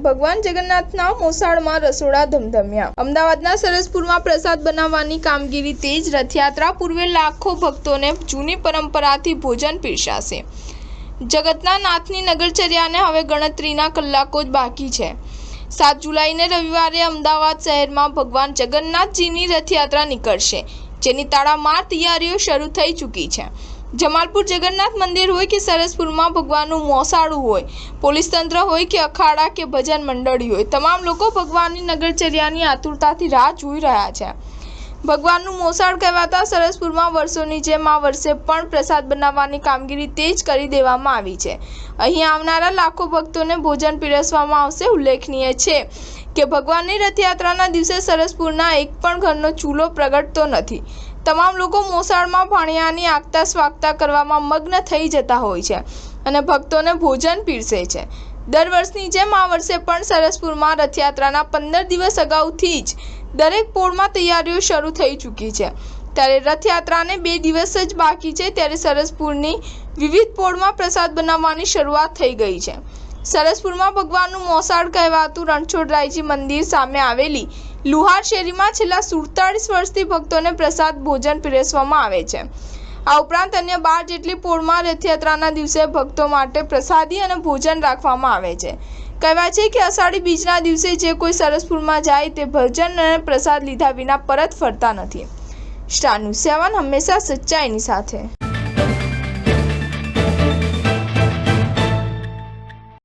ભગવાન જગન્નાથના મોસાળમાં રસોડા ધમધમ્યા। અમદાવાદના સરસપુરમાં પ્રસાદ બનાવવાની કામગીરી તેજ। રથયાત્રા પૂર્વે લાખો ભક્તોને જૂની પરંપરાથી ભોજન પીરસાશે। જગતના નાથની નગરચર્યાને હવે ગણતરીના કલાકો જ બાકી છે। 7 જુલાઈને રવિવારે અમદાવાદ શહેરમાં ભગવાન જગન્નાથજીની રથયાત્રા નીકળશે, જેની તડામાર તૈયારીઓ શરૂ થઈ ચૂકી છે। જમાલપુર જગન્નાથ મંદિર હોય કે સરસપુરમાં ભગવાનનું મોસાળું હોય, પોલીસ તંત્ર હોય કે અખાડા કે ભજન મંડળી હોય, તમામ લોકો ભગવાનની નગરચર્યાની આતુરતાથી રાહ જોઈ રહ્યા છે। ભગવાનનું મોસાળ કહેવાતા સરસપુરમાં વર્ષોની જેમ આ વર્ષે પણ પ્રસાદ બનાવવાની કામગીરી તેજ કરી દેવામાં આવી છે। અહીં આવનારા લાખો ભક્તોને ભોજન પીરસવામાં આવશે। ઉલ્લેખનીય છે કે ભગવાનની રથયાત્રાના દિવસે સરસપુરના એક પણ ઘરનો ચૂલો પ્રગટતો નથી। તમામ લોકો મોસાળમાં ભાણિયાની આગતા સ્વાગતા કરવામાં મગ્ન થઈ જતા હોય છે અને ભક્તોને ભોજન પીરસે છે। દર વર્ષની જેમ આ વર્ષે પણ સરસપુરમાં રથયાત્રાના 15 દિવસ અગાઉથી જ દરેક પોળમાં તૈયારીઓ શરૂ થઈ ચૂકી છે। ત્યારે રથયાત્રાને 2 દિવસ જ બાકી છે, ત્યારે સરસપુરની વિવિધ પોળમાં પ્રસાદ બનાવવાની શરૂઆત થઈ ગઈ છે। સરસપુરમાં ભગવાનનું મોસાળ કહેવાતું રણછોડરાયજી મંદિર સામે આવેલી લુહાર શેરીમાં છેલ્લા 47 વર્ષથી ભક્તોને પ્રસાદ ભોજન પીરસવામાં આવે છે। આ ઉપરાંત અન્ય 12 જેટલી પોળમાં રથયાત્રાના દિવસે ભક્તો માટે પ્રસાદી અને ભોજન રાખવામાં આવે છે। કહેવાય છે કે અષાઢી બીજના દિવસે જે કોઈ સરસપુરમાં જાય તે ભોજન અને પ્રસાદ લીધા વિના પરત ફરતા નથી। સ્ટાર ન્યૂઝ 7 હંમેશા સચ્ચાઈની સાથે।